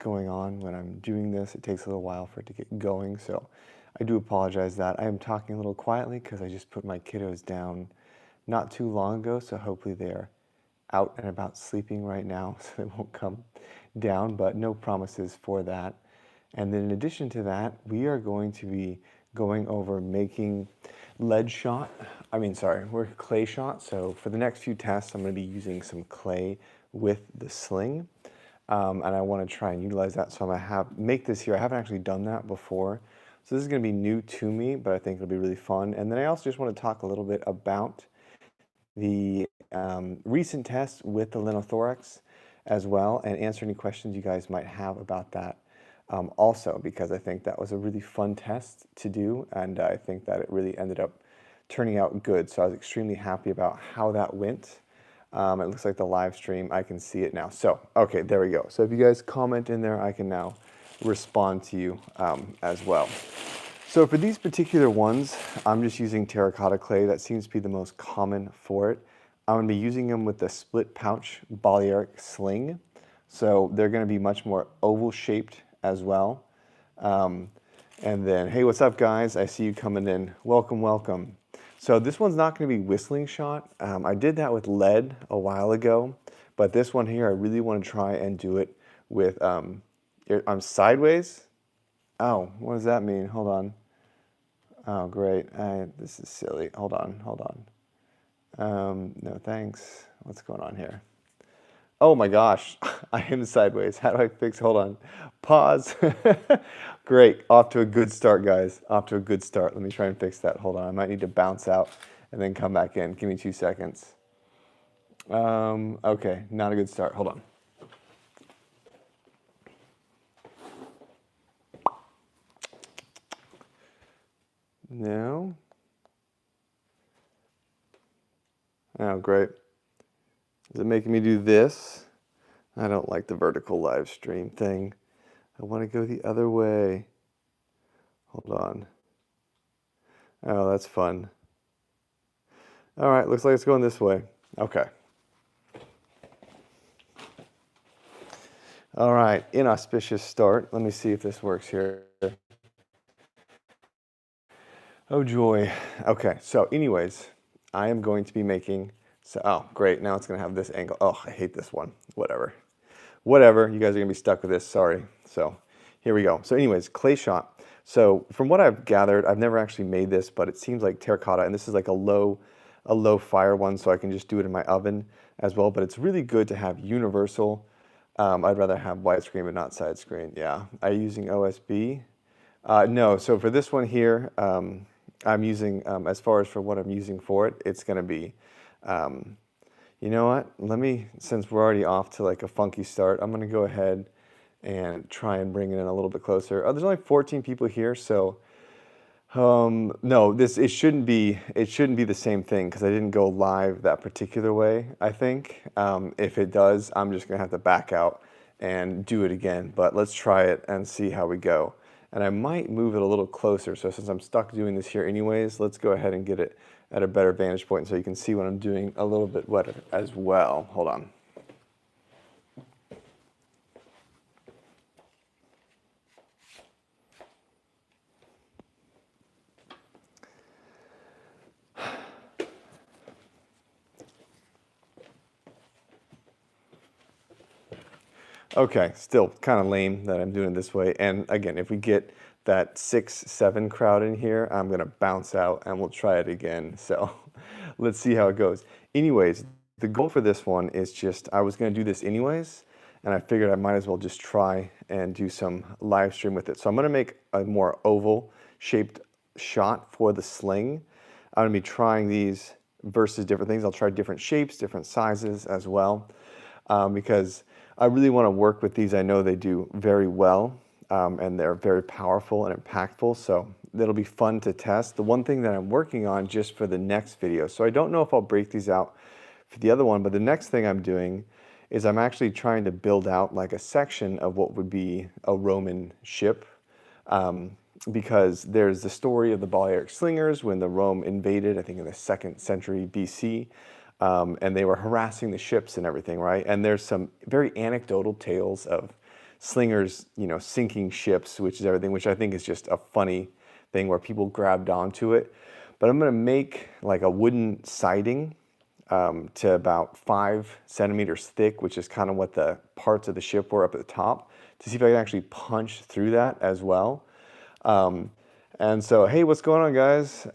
going on when I'm doing this. It takes a little while for it to get going, so I do apologize that I am talking a little quietly because I just put my kiddos down not too long ago, so hopefully they're out and about sleeping right now, so they won't come down, but no promises for that. And then in addition to that, we are going to be going over making we're clay shot. So for the next few tests, I'm going to be using some clay with the sling. And I want to try and utilize that. So I'm going to make this here. I haven't actually done that before. So this is going to be new to me, but I think it'll be really fun. And then I also just want to talk a little bit about the recent test with the Linothorax as well, and answer any questions you guys might have about that also, because I think that was a really fun test to do, and I think that it really ended up turning out good. So I was extremely happy about how that went. It looks like the live stream, I can see it now. So, okay, there we go. So if you guys comment in there, I can now respond to you as well. So for these particular ones, I'm just using terracotta clay. That seems to be the most common for it. I'm going to be using them with the split pouch Balearic sling. So they're going to be much more oval shaped as well. And then, hey, what's up, guys? I see you coming in. Welcome, welcome. So this one's not going to be whistling shot. I did that with lead a while ago, but this one here, I really want to try and do it with, I'm sideways. Oh, what does that mean? Hold on. Oh, great. This is silly. Hold on. No, thanks. What's going on here? Oh my gosh, I am sideways. How do I fix? Hold on. Pause. Great. Off to a good start, guys. Off to a good start. Let me try and fix that. Hold on. I might need to bounce out and then come back in. Give me 2 seconds. Okay, not a good start. Hold on. No. Oh, great. Is it making me do this? I don't like the vertical live stream thing. I want to go the other way. Hold on. Oh, that's fun. All right, looks like it's going this way. Okay. All right, inauspicious start. Let me see if this works here. Oh joy. Okay, so anyways, I am going to be making, oh great, now it's gonna have this angle. Oh, I hate this one, whatever. Whatever, you guys are gonna be stuck with this, sorry. So here we go. So anyways, clay shot. So from what I've gathered, I've never actually made this, but it seems like terracotta, and this is like a low fire one, so I can just do it in my oven as well, but it's really good to have universal. I'd rather have widescreen but not side screen, yeah. Are you using OSB? No, so for this one here, I'm using, as far as for what I'm using for it, it's going to be, you know what, since we're already off to like a funky start, I'm going to go ahead and try and bring it in a little bit closer. Oh, there's only 14 people here, so, no, it shouldn't be the same thing because I didn't go live that particular way, I think. If it does, I'm just going to have to back out and do it again, but let's try it and see how we go. And I might move it a little closer. So since I'm stuck doing this here anyways, let's go ahead and get it at a better vantage point so you can see what I'm doing a little bit better as well. Hold on. Okay, still kind of lame that I'm doing it this way. And again, if we get that 6-7 crowd in here, I'm going to bounce out and we'll try it again. So let's see how it goes. Anyways, the goal for this one is just, I was going to do this anyways, and I figured I might as well just try and do some live stream with it. So I'm going to make a more oval shaped shot for the sling. I'm going to be trying these versus different things. I'll try different shapes, different sizes as well, because I really want to work with these. I know they do very well, and they're very powerful and impactful, so it'll be fun to test. The one thing that I'm working on just for the next video, so I don't know if I'll break these out for the other one, but the next thing I'm doing is I'm actually trying to build out like a section of what would be a Roman ship, because there's the story of the Balearic slingers when the Rome invaded, I think in the 2nd century BC, and they were harassing the ships and everything, right? And there's some very anecdotal tales of slingers, you know, sinking ships, which is everything, which I think is just a funny thing where people grabbed onto it. But I'm going to make like a wooden siding to about 5 centimeters thick, which is kind of what the parts of the ship were up at the top, to see if I can actually punch through that as well. And so, hey, what's going on, guys?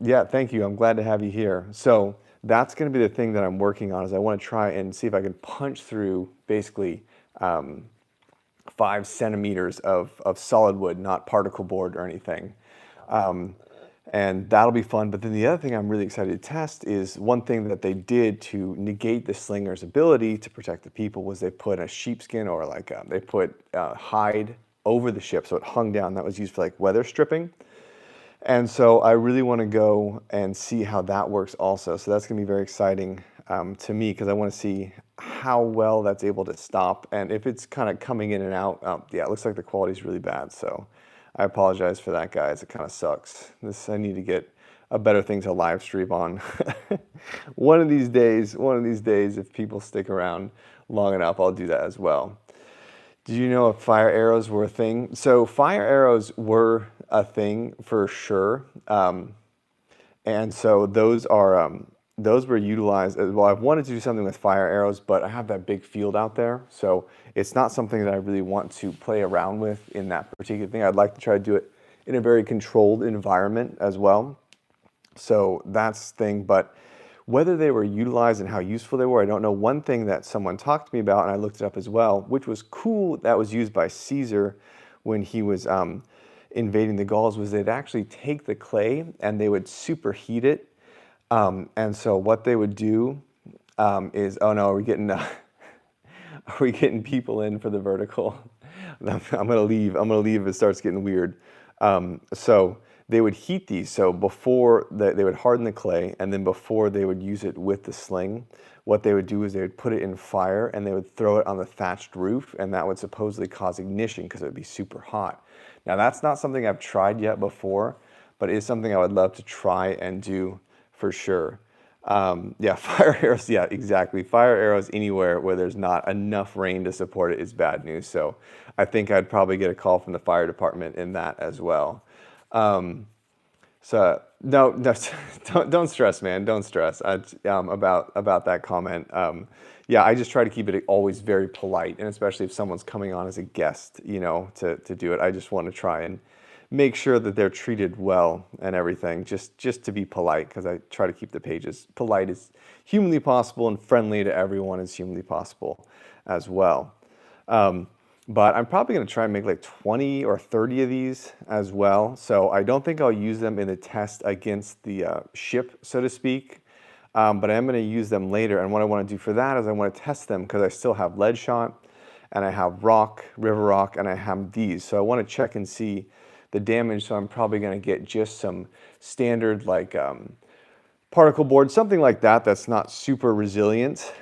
Yeah, thank you. I'm glad to have you here. So that's going to be the thing that I'm working on, is I want to try and see if I can punch through basically 5 centimeters of solid wood, not particle board or anything. And that'll be fun. But then the other thing I'm really excited to test is one thing that they did to negate the slinger's ability to protect the people was they put a sheepskin, or like they put hide over the ship so it hung down. That was used for like weather stripping. And so I really want to go and see how that works also. So that's going to be very exciting to me, because I want to see how well that's able to stop. And if it's kind of coming in and out, yeah, it looks like the quality is really bad. So I apologize for that, guys. It kind of sucks. I need to get a better thing to live stream on. One of these days, if people stick around long enough, I'll do that as well. Did you know if fire arrows were a thing? So fire arrows were a thing for sure. And so those were utilized. Well, I've wanted to do something with fire arrows, but I have that big field out there. So it's not something that I really want to play around with in that particular thing. I'd like to try to do it in a very controlled environment as well. So that's the thing. But whether they were utilized and how useful they were, I don't know. One thing that someone talked to me about, and I looked it up as well, which was cool, that was used by Caesar when he was invading the Gauls, was they'd actually take the clay and they would superheat it. And so what they would do is, oh no, are we getting people in for the vertical? I'm gonna leave if it starts getting weird. So they would heat these. So before they would harden the clay, and then before they would use it with the sling, what they would do is they would put it in fire and they would throw it on the thatched roof, and that would supposedly cause ignition because it would be super hot. Now that's not something I've tried yet before, but it is something I would love to try and do for sure. Yeah, fire arrows, yeah, exactly. Fire arrows anywhere where there's not enough rain to support it is bad news. So I think I'd probably get a call from the fire department in that as well. So no, don't stress, man. Don't stress about that comment. Yeah, I just try to keep it always very polite, and especially if someone's coming on as a guest, you know, to do it. I just want to try and make sure that they're treated well and everything, just to be polite, because I try to keep the pages polite as humanly possible and friendly to everyone as humanly possible as well. But I'm probably going to try and make like 20 or 30 of these as well. So I don't think I'll use them in the test against the ship, so to speak. But I am going to use them later. And what I want to do for that is I want to test them, because I still have lead shot, and I have rock, river rock, and I have these. So I want to check and see the damage. So I'm probably going to get just some standard like particle board, something like that that's not super resilient.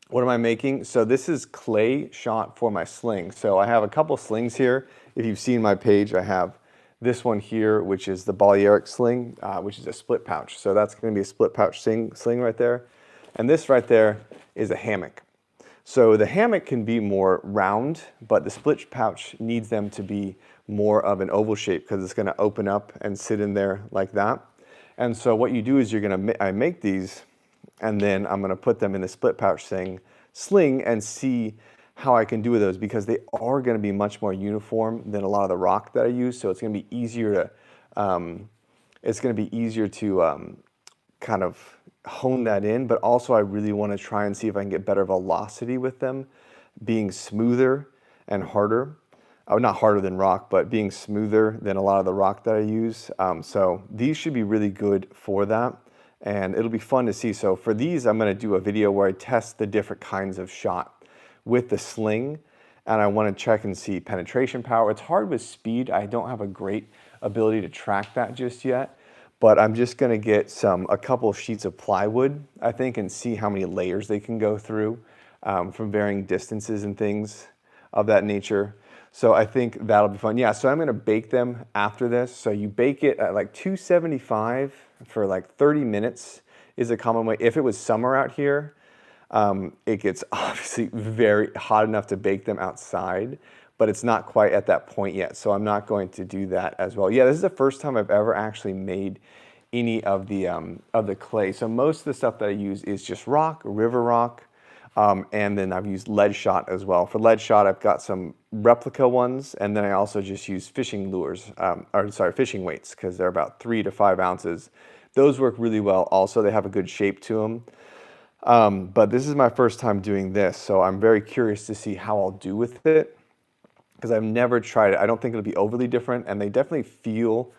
What am I making? So this is clay shot for my sling. So I have a couple slings here. If you've seen my page, I have this one here, which is the Balearic sling, which is a split pouch. So that's going to be a split pouch sling right there. And this right there is a hammock. So the hammock can be more round, but the split pouch needs them to be more of an oval shape, because it's going to open up and sit in there like that. And so what you do is I make these, and then I'm going to put them in the split pouch sling and see how I can do with those, because they are going to be much more uniform than a lot of the rock that I use. So it's going to be easier to kind of hone that in. But also I really want to try and see if I can get better velocity with them being smoother and harder. Oh, not harder than rock, but being smoother than a lot of the rock that I use. So these should be really good for that. And it'll be fun to see. So for these, I'm going to do a video where I test the different kinds of shot with the sling, and I want to check and see penetration power. It's hard with speed. I don't have a great ability to track that just yet, but I'm just going to get a couple of sheets of plywood, I think, and see how many layers they can go through from varying distances and things of that nature. So I think that'll be fun. Yeah, so I'm going to bake them after this. So you bake it at like 275 for like 30 minutes is a common way. If it was summer out here, It gets obviously very hot enough to bake them outside, but it's not quite at that point yet. So I'm not going to do that as well. Yeah, this is the first time I've ever actually made any of the clay. So most of the stuff that I use is just rock, river rock, and then I've used lead shot as well. For lead shot, I've got some replica ones, and then I also just use fishing lures, or sorry, fishing weights, because they're about 3 to 5 ounces. Those work really well. Also, they have a good shape to them. But this is my first time doing this, so I'm very curious to see how I'll do with it, because I've never tried it. I don't think it'll be overly different, and they definitely feel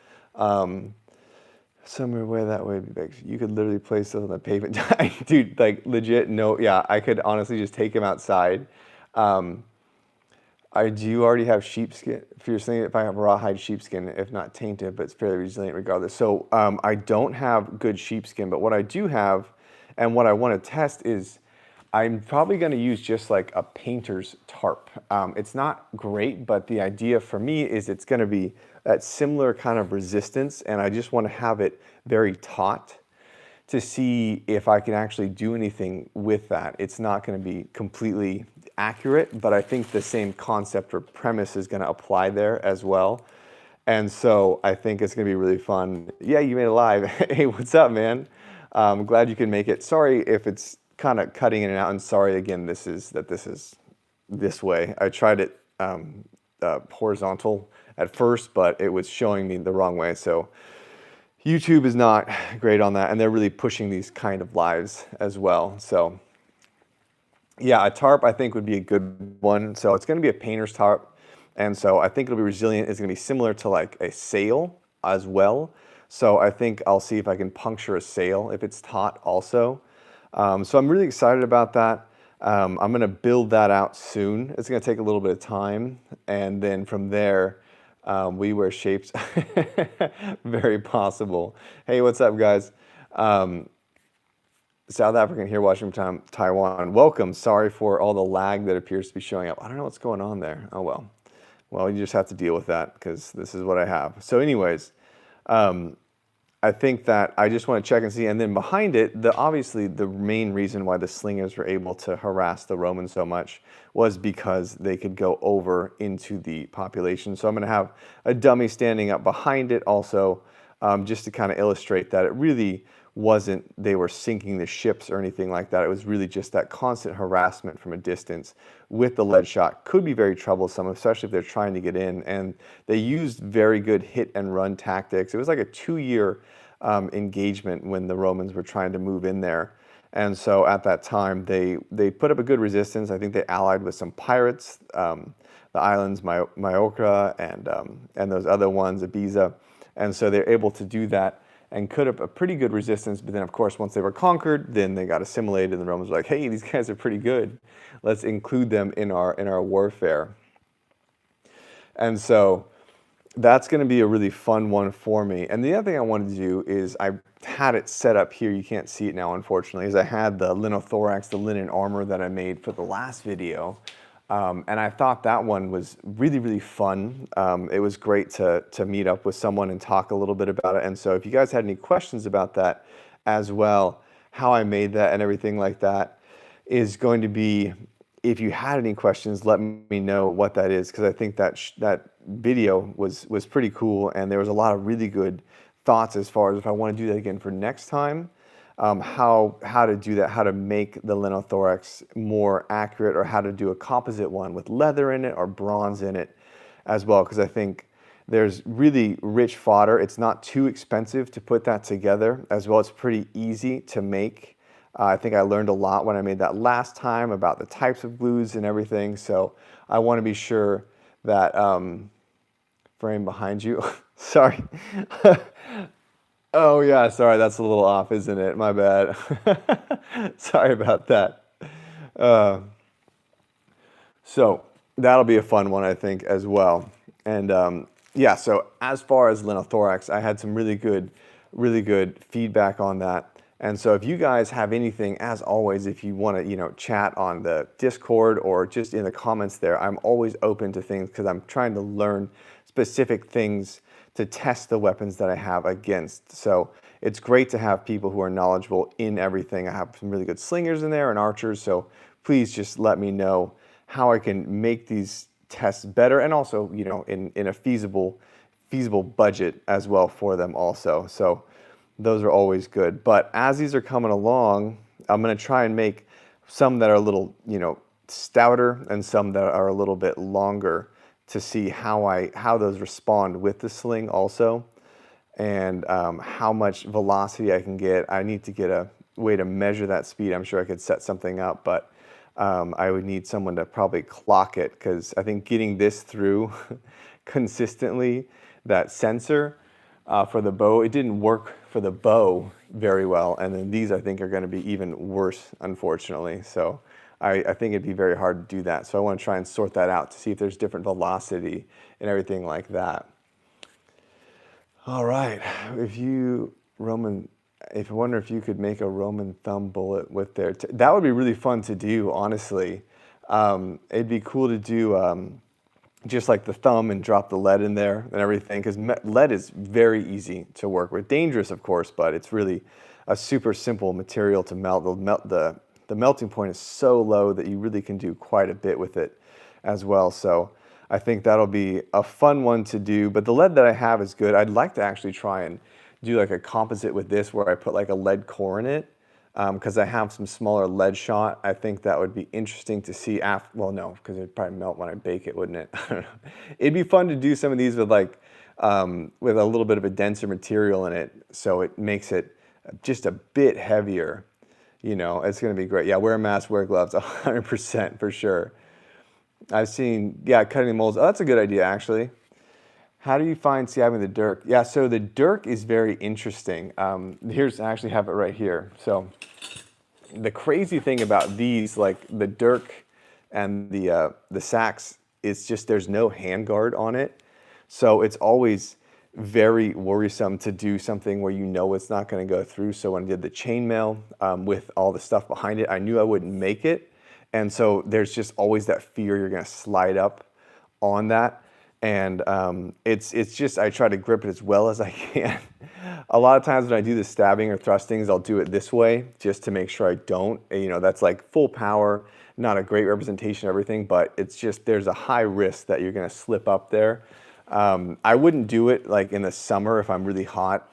somewhere way that way. You could literally place those on the pavement. Dude, like legit, no, yeah, I could honestly just take them outside. I do already have sheepskin. If you're saying if I have rawhide sheepskin, if not tainted, but it's fairly resilient regardless. So I don't have good sheepskin, but what I do have, and what I want to test is, I'm probably going to use just like a painter's tarp. It's not great, but the idea for me is it's going to be that similar kind of resistance, and I just want to have it very taut to see if I can actually do anything with that. It's not going to be completely accurate, but I think the same concept or premise is going to apply there as well. And so I think it's going to be really fun. Yeah, you made it live. Hey, what's up, man? I'm glad you can make it. Sorry if it's kind of cutting in and out, and sorry again, this is this way. I tried it horizontal at first, but it was showing me the wrong way. So YouTube is not great on that, and they're really pushing these kind of lives as well. So yeah, a tarp I think would be a good one. So it's going to be a painter's tarp, and so I think it'll be resilient. It's going to be similar to like a sail as well. So I think I'll see if I can puncture a sail if it's taut also. So I'm really excited about that. I'm going to build that out soon. It's going to take a little bit of time, and then from there, we wear shapes. Very possible. Hey, what's up, guys? South African here watching from Taiwan. Welcome. Sorry for all the lag that appears to be showing up. I don't know what's going on there. Oh, well. Well, you just have to deal with that because this is what I have. So anyways, I think that I just want to check and see. And then behind it, obviously the main reason why the slingers were able to harass the Romans so much was because they could go over into the population. So I'm going to have a dummy standing up behind it also, just to kind of illustrate that it really wasn't they were sinking the ships or anything like that. It was really just that constant harassment from a distance with the lead shot. Could be very troublesome, especially if they're trying to get in. And they used very good hit and run tactics. It was like a 2-year engagement when the Romans were trying to move in there. And so at that time, they put up a good resistance. I think they allied with some pirates, the islands Majorca and those other ones, Ibiza. And so they're able to do that and could have a pretty good resistance. But then, of course, once they were conquered, then they got assimilated, and the Romans were like, hey, these guys are pretty good. Let's include them in our warfare. And so that's going to be a really fun one for me. And the other thing I wanted to do is I had it set up here. You can't see it now, unfortunately, is I had the linothorax, the linen armor that I made for the last video. And I thought that one was really, really fun. It was great to meet up with someone and talk a little bit about it. And so if you guys had any questions about that as well, how I made that and everything like that is going to be, if you had any questions, let me know what that is, because I think that that video was pretty cool, and there was a lot of really good thoughts as far as if I want to do that again for next time. How to do that, how to make the linothorax more accurate, or how to do a composite one with leather in it or bronze in it as well, because I think there's really rich fodder. It's not too expensive to put that together as well. It's pretty easy to make. I think I learned a lot when I made that last time about the types of glues and everything, so I want to be sure that frame behind you. Sorry. Oh yeah, sorry, that's a little off, isn't it? My bad. Sorry about that. So that'll be a fun one, I think, as well. And yeah, so as far as linothorax, I had some really good feedback on that. And so if you guys have anything, as always, if you want to, chat on the Discord or just in the comments there, I'm always open to things, because I'm trying to learn specific things to test the weapons that I have against. So it's great to have people who are knowledgeable in everything. I have some really good slingers in there and archers, so please just let me know how I can make these tests better, and also, you know, in a feasible budget as well for them also. So those are always good. But as these are coming along, I'm going to try and make some that are a little, you know, stouter and some that are a little bit longer to see how those respond with the sling also, and how much velocity I can get. I need to get a way to measure that speed. I'm sure I could set something up, but I would need someone to probably clock it, because I think getting this through consistently, that sensor for the bow, it didn't work for the bow very well, and then these I think are going to be even worse, unfortunately. So I think it'd be very hard to do that. So I want to try and sort that out to see if there's different velocity and everything like that. All right, if I wonder if you could make a Roman thumb bullet with that would be really fun to do, honestly. It'd be cool to do just like the thumb and drop the lead in there and everything, because lead is very easy to work with. Dangerous, of course, but it's really a super simple material to melt. The melting point is so low that you really can do quite a bit with it as well. So I think that'll be a fun one to do. But the lead that I have is good. I'd like to actually try and do like a composite with this, where I put like a lead core in it, because I have some smaller lead shot. I think that would be interesting to see after. Well, no, because it'd probably melt when I bake it, wouldn't it? I don't know. It'd be fun to do some of these with like with a little bit of a denser material in it, so it makes it just a bit heavier. You know, it's going to be great. Yeah, wear a mask, wear gloves, 100% for sure. I've seen, yeah, cutting molds. Oh, that's a good idea, actually. How do you find scabbing the dirk? Yeah, so the dirk is very interesting. I actually have it right here. So the crazy thing about these, like the dirk and the sax, is just there's no handguard on it. So it's always very worrisome to do something where you know it's not going to go through. So when I did the chainmail with all the stuff behind it, I knew I wouldn't make it. And so there's just always that fear you're going to slide up on that. And it's just, I try to grip it as well as I can. A lot of times when I do the stabbing or thrustings, I'll do it this way just to make sure I don't. You know, that's like full power, not a great representation of everything, but it's just, there's a high risk that you're going to slip up there. I wouldn't do it like in the summer if I'm really hot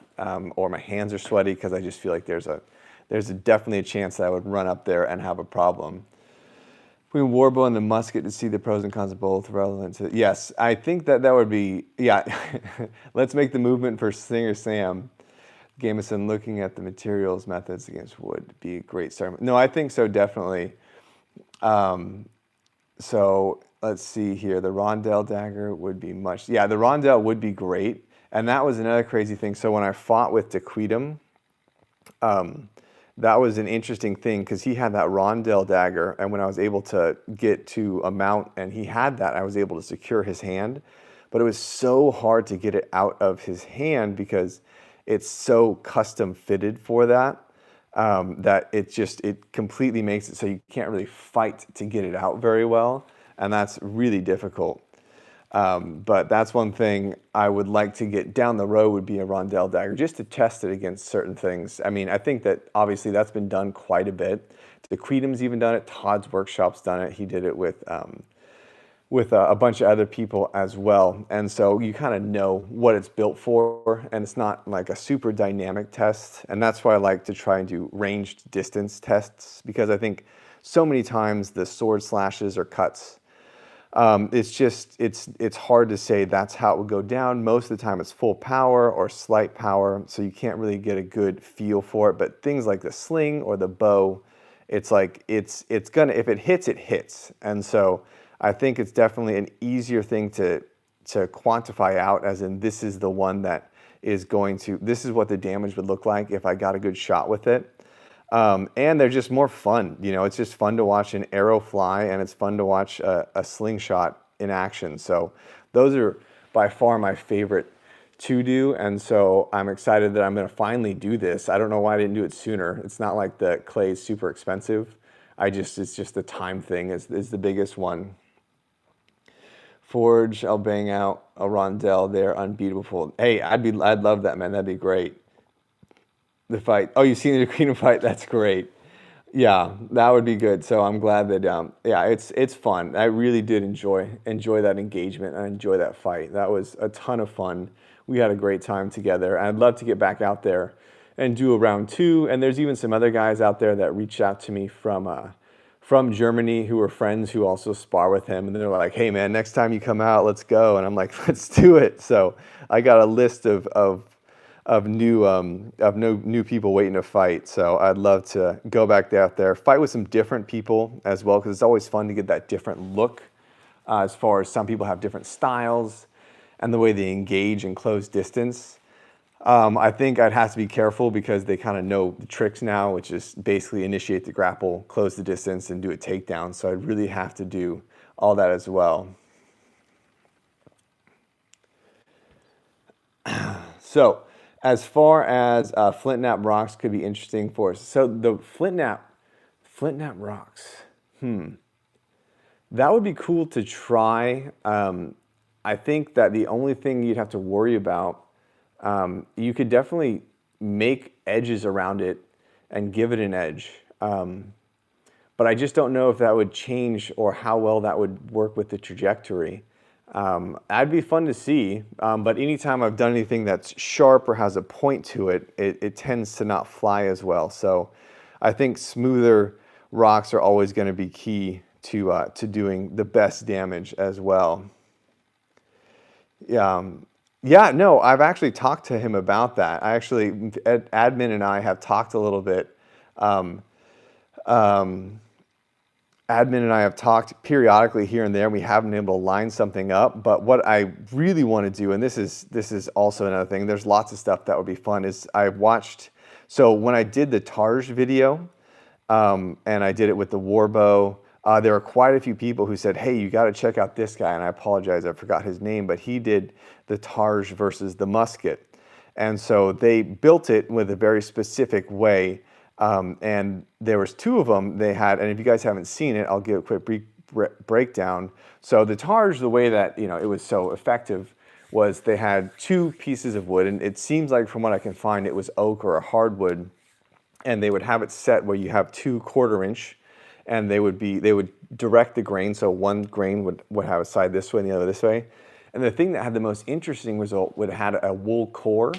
or my hands are sweaty, because I just feel like there's definitely a chance that I would run up there and have a problem. Between warbow and the musket, to see the pros and cons of both relevant to, yes, I think that would be, yeah. Let's make the movement for Singer Sam. Gameson, looking at the materials methods against wood be a great start. No, I think so, definitely. So let's see here. The Rondell dagger would be the Rondell would be great. And that was another crazy thing. So when I fought with Dequidum, that was an interesting thing, because he had that Rondell dagger, and when I was able to get to a mount and he had that, I was able to secure his hand. But it was so hard to get it out of his hand because it's so custom fitted for that, that it completely makes it so you can't really fight to get it out very well, and that's really difficult. But that's one thing I would like to get down the road, would be a Rondell dagger, just to test it against certain things. I mean, I think that obviously that's been done quite a bit. Dequidum's even done it. Todd's Workshop's done it. He did it with a bunch of other people as well. And so you kind of know what it's built for, and it's not like a super dynamic test. And that's why I like to try and do ranged distance tests, because I think so many times the sword slashes or cuts, it's hard to say that's how it would go down. Most of the time it's full power or slight power, so you can't really get a good feel for it. But things like the sling or the bow, it's like it's gonna, if it hits, it hits. And so I think it's definitely an easier thing to quantify out, as in this is the one that is going to, this is what the damage would look like if I got a good shot with it. And they're just more fun. You know, it's just fun to watch an arrow fly, and it's fun to watch a slingshot in action. So those are by far my favorite to do. And so I'm excited that I'm going to finally do this. I don't know why I didn't do it sooner. It's not like the clay is super expensive. It's just the time thing is the biggest one. Forge, I'll bang out a Rondell there, unbeatable. Hey, I'd love that, man. That'd be great. The fight. Oh, you've seen the Aquino fight? That's great. Yeah, that would be good. So I'm glad that yeah, it's fun. I really did enjoy that engagement. I enjoy that fight. That was a ton of fun. We had a great time together. I'd love to get back out there and do a round two. And there's even some other guys out there that reached out to me from Germany who were friends who also spar with him. And they're like, hey man, next time you come out, let's go. And I'm like, let's do it. So I got a list of new people waiting to fight. So I'd love to go back out there, fight with some different people as well, because it's always fun to get that different look. As far as some people have different styles and the way they engage in close distance. I think I'd have to be careful because they kind of know the tricks now, which is basically initiate the grapple, close the distance, and do a takedown. So I'd really have to do all that as well. So as far as flint knap rocks could be interesting for us. So the flint knap rocks, that would be cool to try. I think that the only thing you'd have to worry about, you could definitely make edges around it and give it an edge. But I just don't know if that would change or how well that would work with the trajectory. That'd be fun to see, but anytime I've done anything that's sharp or has a point to it, it tends to not fly as well. So I think smoother rocks are always going to be key to doing the best damage as well. Yeah, no, I've actually talked to him about that. Admin and I have talked a little bit. Admin and I have talked periodically here and there, and we haven't been able to line something up. But what I really want to do, and this is also another thing, there's lots of stuff that would be fun, is I watched, so when I did the Tarj video, and I did it with the Warbow, there were quite a few people who said, hey, you got to check out this guy. And I apologize, I forgot his name, but he did the Tarj versus the musket. And so they built it with a very specific way. And there was two of them they had, and if you guys haven't seen it, I'll give a quick breakdown. So the Tarj, the way that it was so effective was they had two pieces of wood, and it seems like from what I can find it was oak or a hardwood, and they would have it set where you have 2 1/4-inch, and they would direct the grain, so one grain would have a side this way and the other this way. And the thing that had the most interesting result would have had a wool core.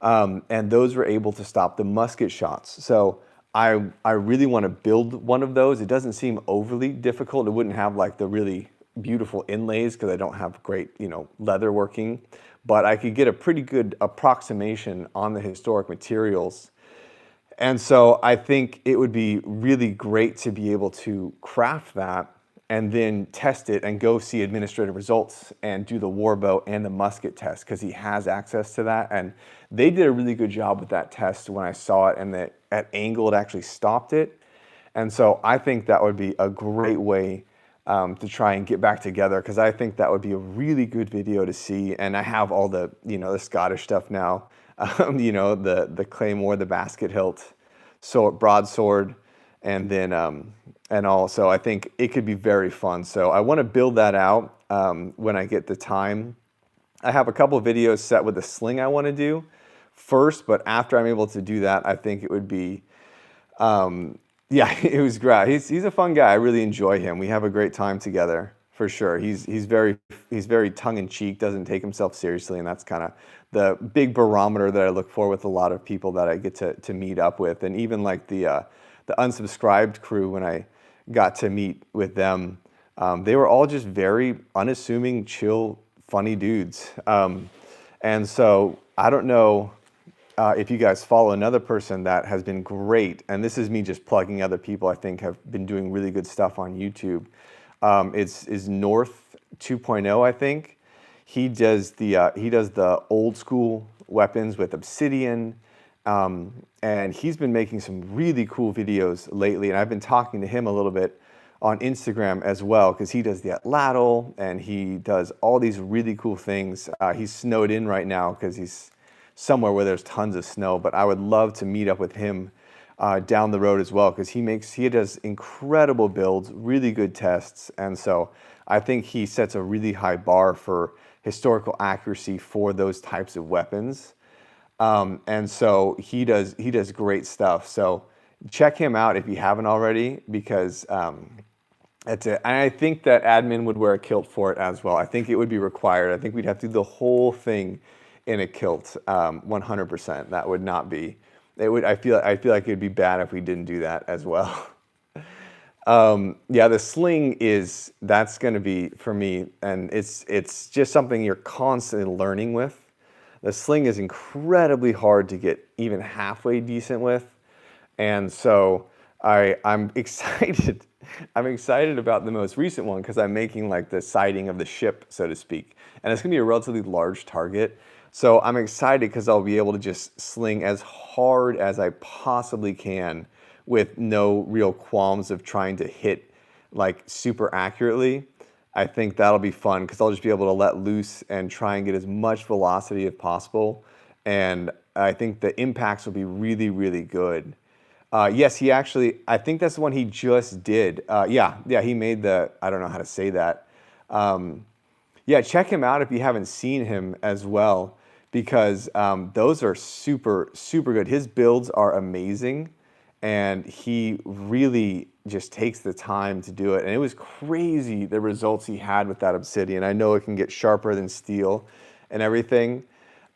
And those were able to stop the musket shots. So I really want to build one of those. It doesn't seem overly difficult. It wouldn't have like the really beautiful inlays because I don't have great, leather working. But I could get a pretty good approximation on the historic materials. And so I think it would be really great to be able to craft that and then test it and go see administrative results and do the Warbow and the musket test because he has access to that. And they did a really good job with that test when I saw it, and at angle it actually stopped it. And so I think that would be a great way to try and get back together, because I think that would be a really good video to see. And I have all the, the Scottish stuff now, the claymore, the basket hilt, broadsword, and then and also I think it could be very fun. So I want to build that out when I get the time. I have a couple of videos set with the sling I want to do first, but after I'm able to do that, I think it would be, yeah, it was great. He's a fun guy. I really enjoy him. We have a great time together for sure. He's very tongue-in-cheek, doesn't take himself seriously, and that's kind of the big barometer that I look for with a lot of people that I get to meet up with. And even like the Unsubscribed crew, when I got to meet with them, they were all just very unassuming, chill, funny dudes. And so I don't know if you guys follow another person that has been great, and this is me just plugging other people I think have been doing really good stuff on YouTube. Is North 2.0, I think. He does the old school weapons with obsidian, and he's been making some really cool videos lately. And I've been talking to him a little bit on Instagram as well, because he does the atlatl and he does all these really cool things. He's snowed in right now because he's somewhere where there's tons of snow, but I would love to meet up with him down the road as well, because he does incredible builds, really good tests. And so I think he sets a really high bar for historical accuracy for those types of weapons. And so he does great stuff. So check him out if you haven't already, because that's it. And I think that admin would wear a kilt for it as well. I think it would be required. I think we'd have to do the whole thing in a kilt, 100%. That would not be. It would. I feel like it'd be bad if we didn't do that as well. Yeah, the sling that's going to be for me, and it's just something you're constantly learning with. The sling is incredibly hard to get even halfway decent with, and so I'm excited. I'm excited about the most recent one because I'm making like the siding of the ship, so to speak, and it's going to be a relatively large target. So I'm excited because I'll be able to just sling as hard as I possibly can with no real qualms of trying to hit like super accurately. I think that'll be fun because I'll just be able to let loose and try and get as much velocity as possible. And I think the impacts will be really, really good. Yes, I think that's the one he just did. Yeah, he made I don't know how to say that. Yeah, check him out if you haven't seen him as well, because those are super, super good. His builds are amazing, and he really just takes the time to do it. And it was crazy the results he had with that obsidian. I know it can get sharper than steel and everything,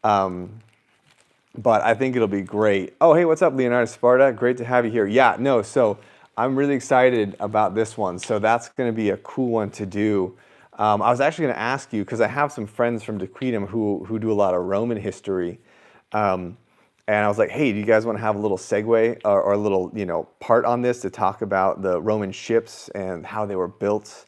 but I think it'll be great. Oh, hey, what's up, Leonardo Sparta? Great to have you here. Yeah, no, so I'm really excited about this one. So that's going to be a cool one to do. I was actually going to ask you, because I have some friends from Dequidum who do a lot of Roman history. And I was like, hey, do you guys want to have a little segue or a little, part on this to talk about the Roman ships and how they were built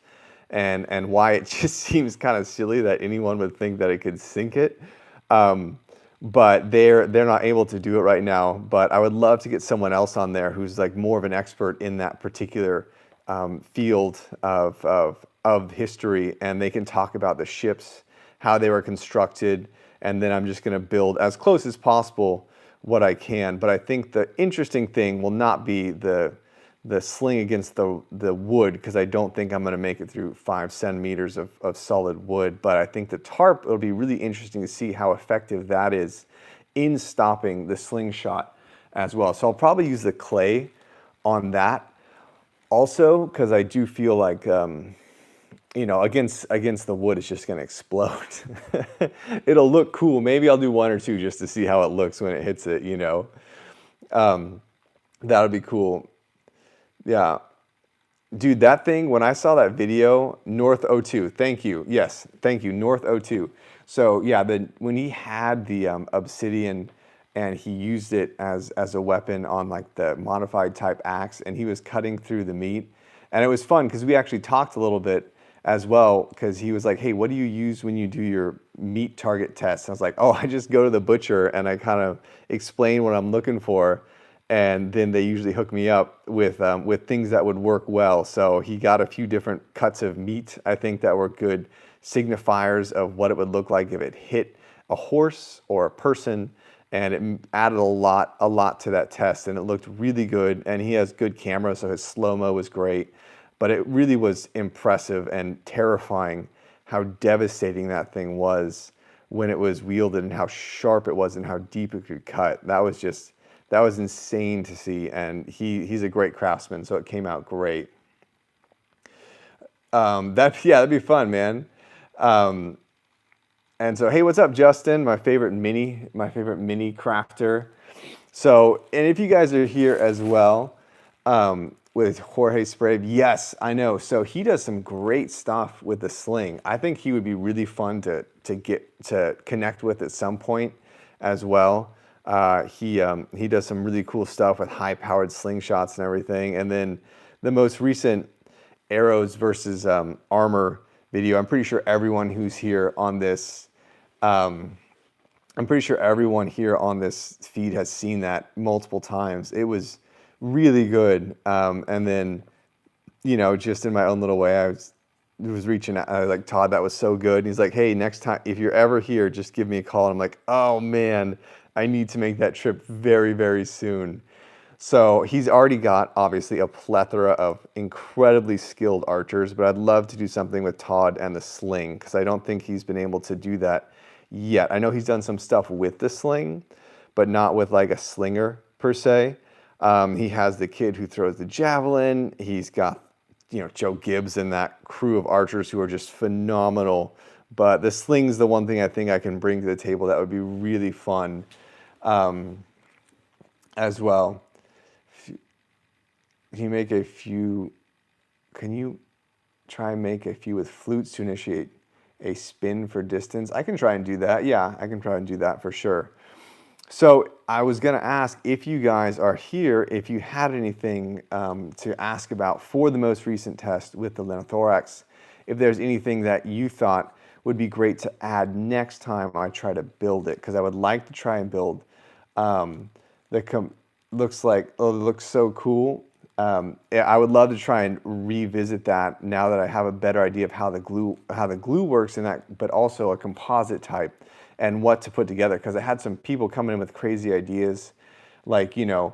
and why it just seems kind of silly that anyone would think that it could sink it. But they're not able to do it right now. But I would love to get someone else on there who's like more of an expert in that particular field of history, and they can talk about the ships, how they were constructed, and then I'm just going to build as close as possible what I can. But I think the interesting thing will not be the sling against the wood, because I don't think I'm going to make it through 5 centimeters of solid wood. But I think the tarp, it'll be really interesting to see how effective that is in stopping the slingshot as well. So I'll probably use the clay on that also, because I do feel like against the wood, it's just going to explode. It'll look cool. Maybe I'll do 1 or 2 just to see how it looks when it hits it, that would be cool. Yeah. Dude, that thing, when I saw that video, North O2, thank you. Yes, thank you, North O2. So yeah, when he had the obsidian and he used it as a weapon on like the modified type axe, and he was cutting through the meat. And it was fun because we actually talked a little bit as well, because he was like, hey, what do you use when you do your meat target test? I was like, oh, I just go to the butcher and I kind of explain what I'm looking for. And then they usually hook me up with things that would work well. So he got a few different cuts of meat, I think, that were good signifiers of what it would look like if it hit a horse or a person. And it added a lot to that test, and it looked really good. And he has good camera, so his slow-mo was great. But it really was impressive and terrifying how devastating that thing was when it was wielded, and how sharp it was and how deep it could cut. That was insane to see, and he's a great craftsman, so it came out great. That'd be fun, man. And so, hey, what's up, Justin? My favorite mini crafter. So, and if you guys are here as well, with Jorge Sprague, yes, I know. So he does some great stuff with the sling. I think he would be really fun to get to connect with at some point as well. He does some really cool stuff with high-powered slingshots and everything. And then the most recent arrows versus armor video, I'm pretty sure everyone who's here on this, feed has seen that multiple times. It was really good. And then, just in my own little way, I was reaching out. I was like, Todd, that was so good. And he's like, hey, next time, if you're ever here, just give me a call. And I'm like, oh man, I need to make that trip very, very soon. So he's already got obviously a plethora of incredibly skilled archers, but I'd love to do something with Todd and the sling because I don't think he's been able to do that yet. I know he's done some stuff with the sling, but not with like a slinger per se. He has the kid who throws the javelin. He's got, you know, Joe Gibbs and that crew of archers who are just phenomenal. But the sling's the one thing I think I can bring to the table that would be really fun as well. Can you make a few? Can you try and make a few with flutes to initiate a spin for distance? I can try and do that. Yeah, I can try and do that for sure. So I was going to ask if you guys are here, if you had anything to ask about for the most recent test with the Linothorax, if there's anything that you thought would be great to add next time I try to build it, because I would like to try and build looks like, oh, it looks so cool. I would love to try and revisit that now that I have a better idea of how the glue works in that, but also a composite type and what to put together. Because I had some people coming in with crazy ideas, like, you know,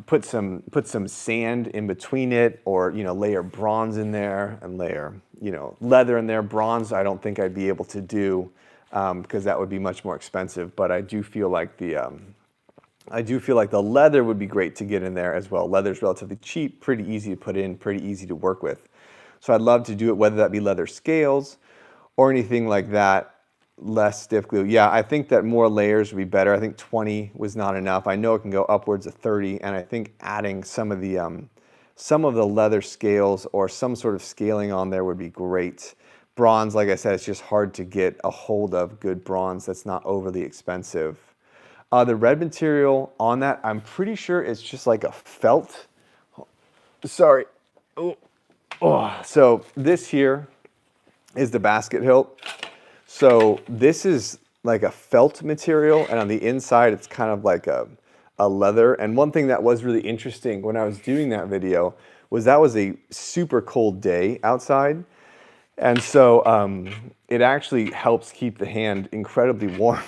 put some sand in between it, or, you know, layer bronze in there and layer, you know, leather in there. Bronze, I don't think I'd be able to do because that would be much more expensive. But I do feel like the leather would be great to get in there as well. Leather's relatively cheap, pretty easy to put in, pretty easy to work with. So I'd love to do it, whether that be leather scales or anything like that, less stiff glue. Yeah, I think that more layers would be better. I think 20 was not enough. I know it can go upwards of 30, and I think adding some of the leather scales or some sort of scaling on there would be great. Bronze, like I said, it's just hard to get a hold of good bronze that's not overly expensive. The red material on that, I'm pretty sure it's just like a felt. Sorry. Oh. So this here is the basket hilt. So this is like a felt material, and on the inside it's kind of like a leather. And one thing that was really interesting when I was doing that video was that was a super cold day outside. And so it actually helps keep the hand incredibly warm.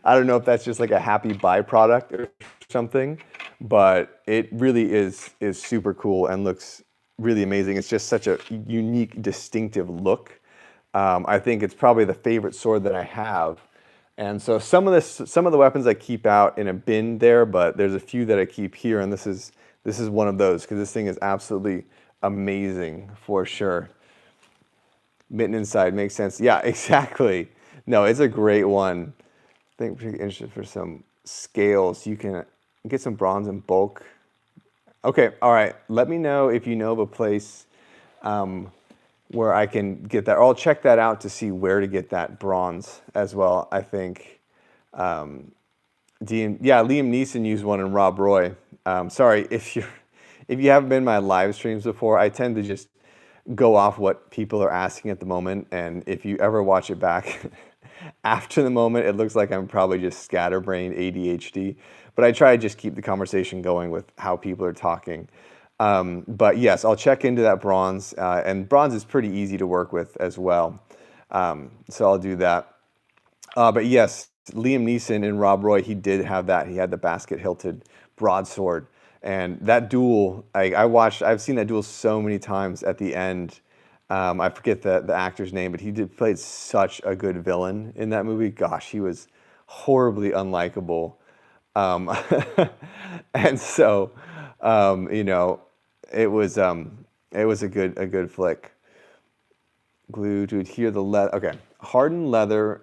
I don't know if that's just like a happy byproduct or something, but it really is super cool and looks really amazing. It's just such a unique, distinctive look. I think it's probably the favorite sword that I have. And so some of the weapons I keep out in a bin there, but there's a few that I keep here, and this is one of those because this thing is absolutely amazing for sure. Mitten inside makes sense. Yeah, exactly. No, it's a great one. I think particularly interested for some scales. You can get some bronze in bulk. Okay, all right. Let me know if you know of a place where I can get that. Or I'll check that out to see where to get that bronze as well. I think, Liam Neeson used one in Rob Roy. Sorry if you haven't been in my live streams before. I tend to just go off what people are asking at the moment, and if you ever watch it back after the moment, it looks like I'm probably just scatterbrained ADHD, but I try to just keep the conversation going with how people are talking. But yes, I'll check into that bronze, and bronze is pretty easy to work with as well, so I'll do that. But yes, Liam Neeson and Rob Roy, he did have that. He had the basket hilted broadsword. And that duel, I've seen that duel so many times at the end. I forget the actor's name, but he played such a good villain in that movie. Gosh, he was horribly unlikable. And so, you know, it was a good flick. Glue to adhere the leather. Okay, hardened leather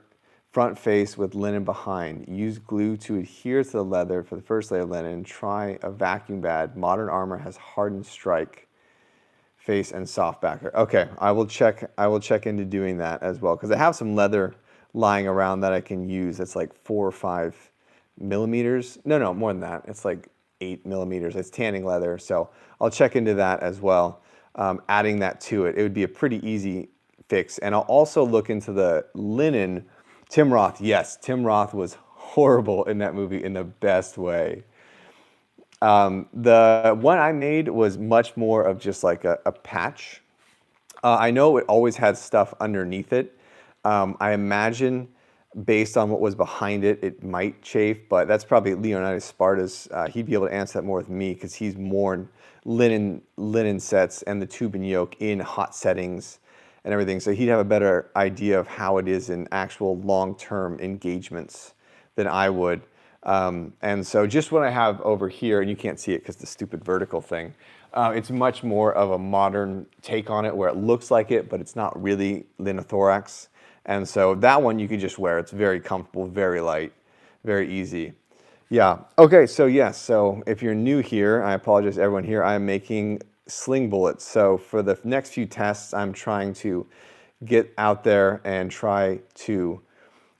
front face with linen behind. Use glue to adhere to the leather for the first layer of linen. Try a vacuum bag. Modern armor has hardened strike face and soft backer. Okay, I will check into doing that as well, because I have some leather lying around that I can use. It's like 4 or 5 millimeters. No, more than that. It's like 8 millimeters. It's tanning leather, so I'll check into that as well. Adding that to it, it would be a pretty easy fix. And I'll also look into the linen. Tim Roth, yes, Tim Roth was horrible in that movie in the best way. The one I made was much more of just like a patch. I know it always had stuff underneath it. I imagine based on what was behind it, it might chafe, but that's probably Leonidas Sparta's. He'd be able to answer that more with me because he's worn linen sets and the tube and yoke in hot settings and everything. So he'd have a better idea of how it is in actual long-term engagements than I would. And so just what I have over here, and you can't see it because the stupid vertical thing, it's much more of a modern take on it where it looks like it, but it's not really linothorax. And so that one you could just wear. It's very comfortable, very light, very easy. Yeah. Okay. So yes. So if you're new here, I apologize to everyone here. I'm making sling bullets. So for the next few tests, I'm trying to get out there and try to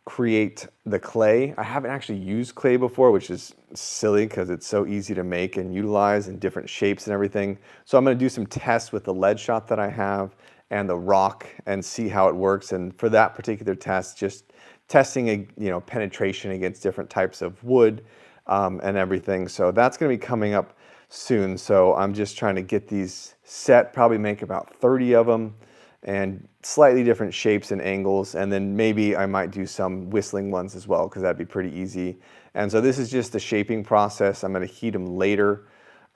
create the clay. I haven't actually used clay before, which is silly because it's so easy to make and utilize in different shapes and everything. So I'm going to do some tests with the lead shot that I have and the rock and see how it works. And for that particular test, just testing penetration against different types of wood and everything. So that's going to be coming up soon. So I'm just trying to get these set, probably make about 30 of them and slightly different shapes and angles. And then maybe I might do some whistling ones as well because that'd be pretty easy. And so this is just the shaping process. I'm going to heat them later.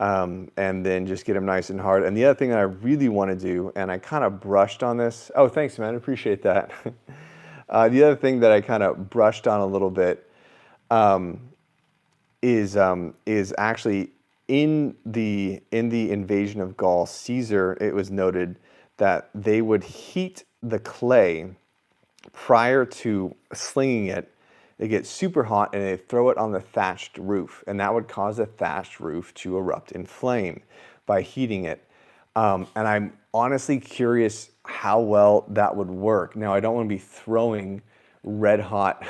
And then just get them nice and hard. And the other thing that I really want to do, and I kind of brushed on this. Oh, thanks, man. I appreciate that. The other thing that I kind of brushed on a little bit is actually in the invasion of Gaul, Caesar, it was noted that they would heat the clay prior to slinging it. They get super hot and they throw it on the thatched roof, and that would cause the thatched roof to erupt in flame by heating it. And I'm honestly curious how well that would work. Now, I don't want to be throwing red hot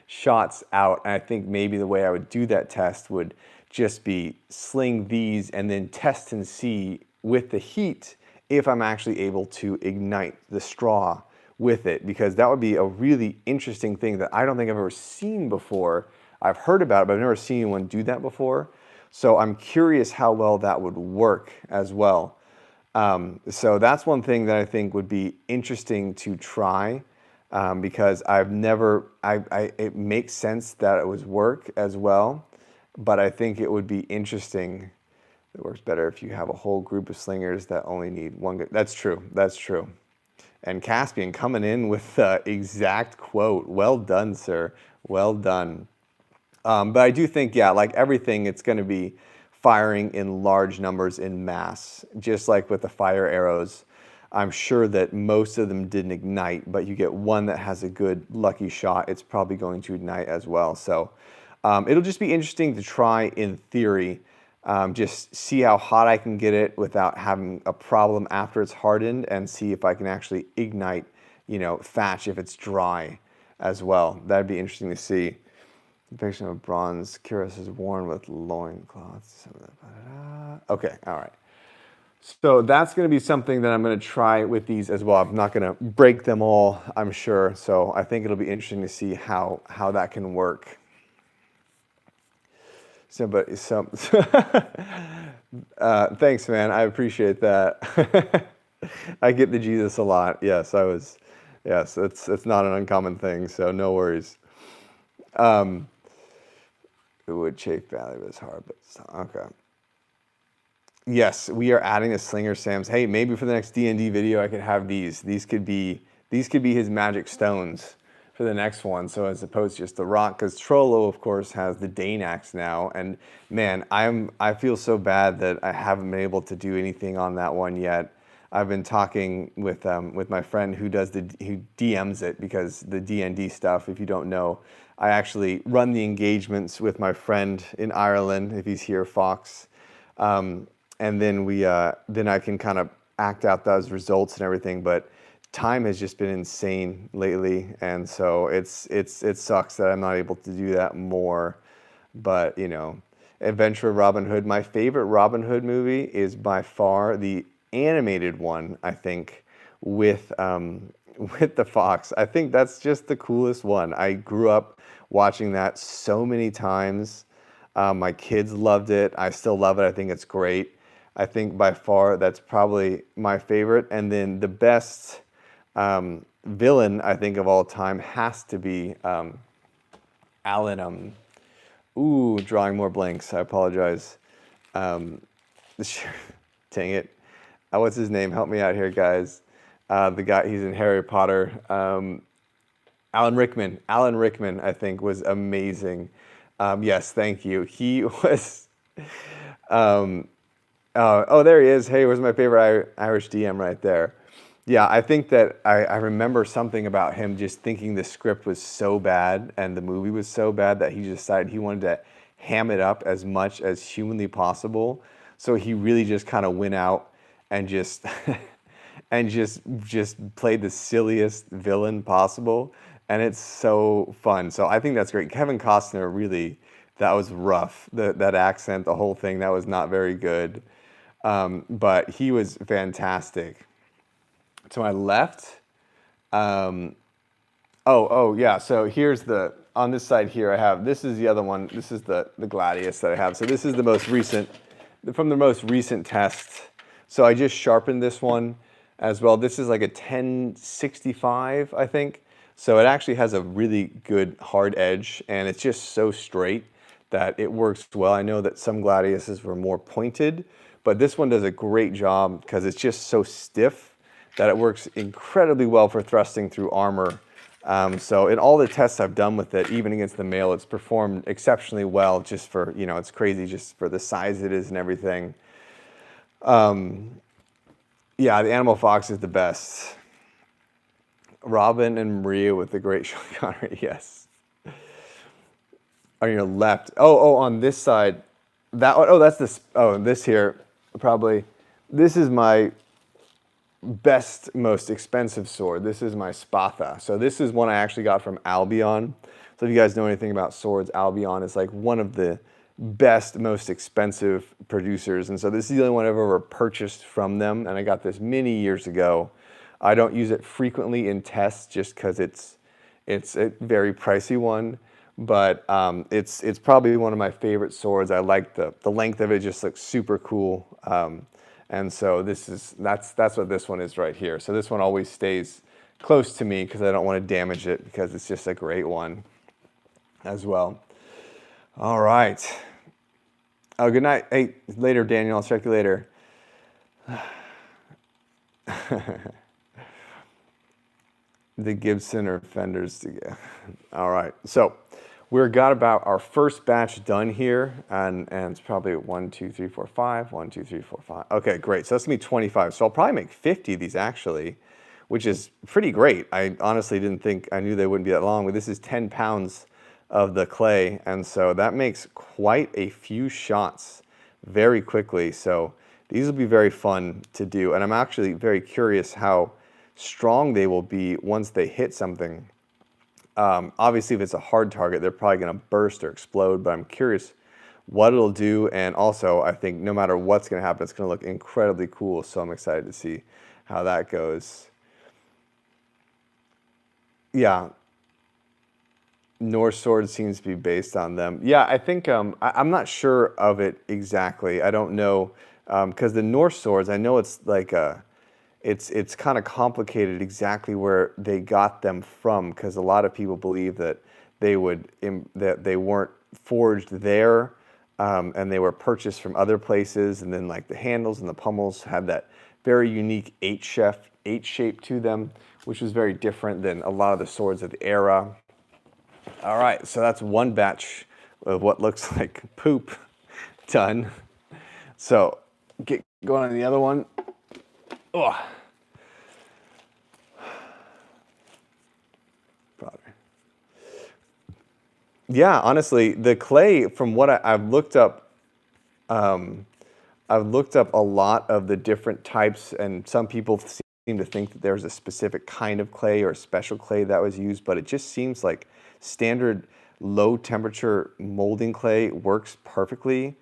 shots out. And I think maybe the way I would do that test would just be sling these and then test and see with the heat if I'm actually able to ignite the straw with it, because that would be a really interesting thing that I don't think I've ever seen before. I've heard about it, but I've never seen anyone do that before. So I'm curious how well that would work as well. So that's one thing that I think would be interesting to try because it makes sense that it would work as well, but I think it would be interesting. It works better if you have a whole group of slingers that only need one good. That's true. That's true. And Caspian coming in with the exact quote. Well done, sir. Well done. But I do think, yeah, like everything, it's going to be firing in large numbers in mass. Just like with the fire arrows, I'm sure that most of them didn't ignite, but you get one that has a good lucky shot, it's probably going to ignite as well. So it'll just be interesting to try in theory. Just see how hot I can get it without having a problem after it's hardened, and see if I can actually ignite, thatch if it's dry as well. That'd be interesting to see. Depiction of bronze cuirass is worn with loincloths. Okay, all right. So that's going to be something that I'm going to try with these as well. I'm not going to break them all, I'm sure. So I think it'll be interesting to see how that can work. Thanks, man. I appreciate that. I get the Jesus a lot. Yes, Yes, it's not an uncommon thing. So no worries. It would chafe badly, but it's hard. But okay. Yes, we are adding the Slinger Sams. Hey, maybe for the next D&D video, I could have these. These could be his magic stones for the next one. So as opposed to just the rock, because Trollo, of course, has the Dane axe now, and man, I feel so bad that I haven't been able to do anything on that one yet. I've been talking with my friend who DMs it, because the D&D stuff, if you don't know, I actually run the engagements with my friend in Ireland, if he's here, Fox, and then then I can kind of act out those results and everything, but time has just been insane lately, and so it sucks that I'm not able to do that more. But Adventure of Robin Hood. My favorite Robin Hood movie is by far the animated one, I think, with the fox. I think that's just the coolest one. I grew up watching that so many times. My kids loved it. I still love it. I think it's great. I think by far that's probably my favorite. And then the best villain, I think, of all time has to be Alan. Ooh, drawing more blanks. I apologize. Um, dang it. What's his name? Help me out here, guys. The guy, he's in Harry Potter. Alan Rickman. Alan Rickman, I think, was amazing. Yes, thank you. He was. Um, oh, there he is. Hey, where's my favorite Irish DM right there? Yeah, I think that I remember something about him just thinking the script was so bad and the movie was so bad that he decided he wanted to ham it up as much as humanly possible. So he really just kind of went out and just and just played the silliest villain possible, and it's so fun. So I think that's great. Kevin Costner really, that was rough. That accent, the whole thing, that was not very good. But he was fantastic. To my left, um, oh yeah. So here's on this side here I have, this is the other one. This is the Gladius that I have. So this is the most recent, from the most recent test. So I just sharpened this one as well. This is like a 1065, I think. So it actually has a really good hard edge, and it's just so straight that it works well. I know that some Gladiuses were more pointed, but this one does a great job because it's just so stiff that it works incredibly well for thrusting through armor. So in all the tests I've done with it, even against the male, it's performed exceptionally well just for, it's crazy just for the size it is and everything. Yeah, the Animal Fox is the best. Robin and Maria with the great Sean Connery, yes. On your left. Oh, on this side. That one, that's this, this here, probably. This is my best, most expensive sword. This is my Spatha. So this is one I actually got from Albion. So if you guys know anything about swords, Albion is like one of the best, most expensive producers. And so this is the only one I've ever purchased from them. And I got this many years ago. I don't use it frequently in tests just because it's a very pricey one. But it's probably one of my favorite swords. I like the length of it, just looks super cool. And so that's what this one is right here. So this one always stays close to me because I don't want to damage it because it's just a great one as well. All right. Oh, good night. Hey, later, Daniel. I'll check you later. The Gibson or Fenders together. All right. So we've got about our first batch done here, and it's probably 1, 2, 3, 4, 5. 1, 2, 3, 4, 5. Okay, great. So that's gonna be 25. So I'll probably make 50 of these actually, which is pretty great. I honestly didn't think, I knew they wouldn't be that long, but this is 10 pounds of the clay, and so that makes quite a few shots very quickly. So these will be very fun to do, and I'm actually very curious how strong they will be once they hit something. Obviously, if it's a hard target, they're probably going to burst or explode, but I'm curious what it'll do. And also, I think no matter what's going to happen, it's going to look incredibly cool. So I'm excited to see how that goes. Yeah. Norse sword seems to be based on them. Yeah, I think, I'm not sure of it exactly. I don't know, because the Norse swords, I know it's like it's kind of complicated exactly where they got them from, because a lot of people believe that they weren't forged there, and they were purchased from other places, and then like the handles and the pommels had that very unique H shape to them, which was very different than a lot of the swords of the era. All right, so that's one batch of what looks like poop done. So get going on the other one. Oh. Yeah, honestly, the clay, from what I've looked up, a lot of the different types, and some people seem to think that there's a specific kind of clay or a special clay that was used, but it just seems like standard low temperature molding clay works perfectly.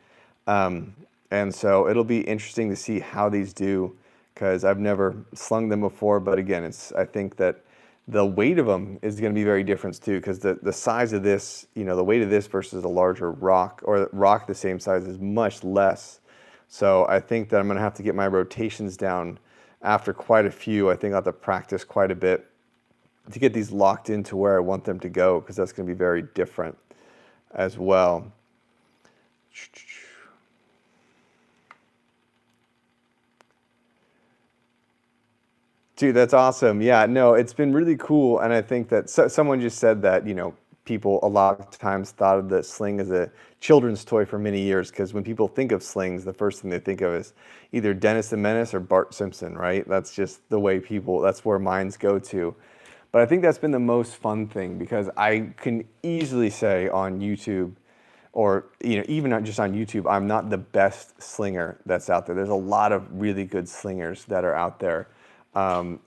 And so it'll be interesting to see how these do, because I've never slung them before. But again, I think that the weight of them is going to be very different too, because the size of this, the weight of this versus a larger rock, or rock the same size, is much less. So I think that I'm going to have to get my rotations down after quite a few. I think I'll have to practice quite a bit to get these locked into where I want them to go, because that's going to be very different as well. Dude, that's awesome. Yeah, no, it's been really cool. And I think that someone just said that, people a lot of times thought of the sling as a children's toy for many years, because when people think of slings, the first thing they think of is either Dennis the Menace or Bart Simpson, right? That's just the way that's where minds go to. But I think that's been the most fun thing, because I can easily say on YouTube, or even not just on YouTube, I'm not the best slinger that's out there. There's a lot of really good slingers that are out there,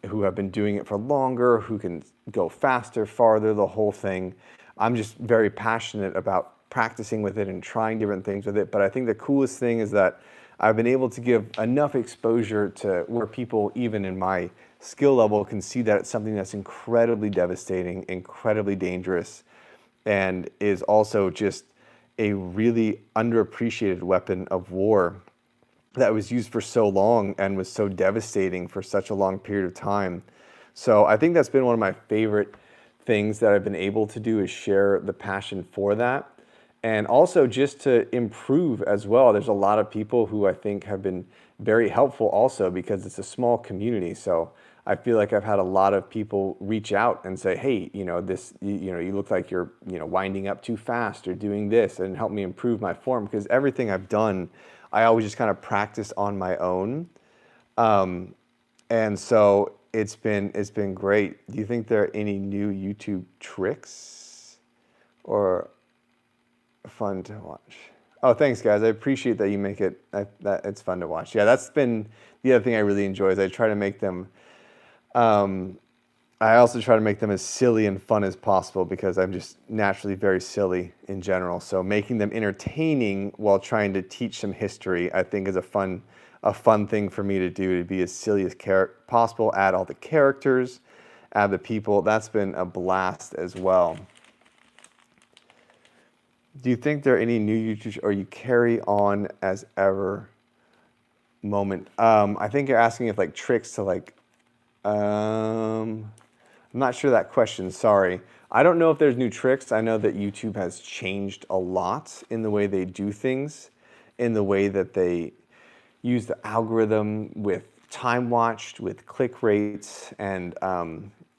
who have been doing it for longer, who can go faster, farther, the whole thing. I'm just very passionate about practicing with it and trying different things with it. But I think the coolest thing is that I've been able to give enough exposure to where people, even in my skill level, can see that it's something that's incredibly devastating, incredibly dangerous, and is also just a really underappreciated weapon of war that was used for so long and was so devastating for such a long period of time. So I think that's been one of my favorite things that I've been able to do, is share the passion for that. And also just to improve as well. There's a lot of people who I think have been very helpful also, because it's a small community. So I feel like I've had a lot of people reach out and say, hey, you look like you're, winding up too fast or doing this, and help me improve my form, because everything I've done, I always just kind of practice on my own. And so it's been great. Do you think there are any new YouTube tricks or fun to watch? Oh, thanks guys. I appreciate that you make it, that it's fun to watch. Yeah, that's been the other thing I really enjoy, is I try to make them, I also try to make them as silly and fun as possible, because I'm just naturally very silly in general. So making them entertaining while trying to teach some history, I think, is a fun thing for me to do, to be as silly as possible, add all the characters, add the people. That's been a blast as well. Do you think there are any new YouTubers, or you carry on as ever moment? I think you're asking if like tricks to like, I'm not sure that question, sorry. I don't know if there's new tricks. I know that YouTube has changed a lot in the way they do things, in the way that they use the algorithm with time watched, with click rates, and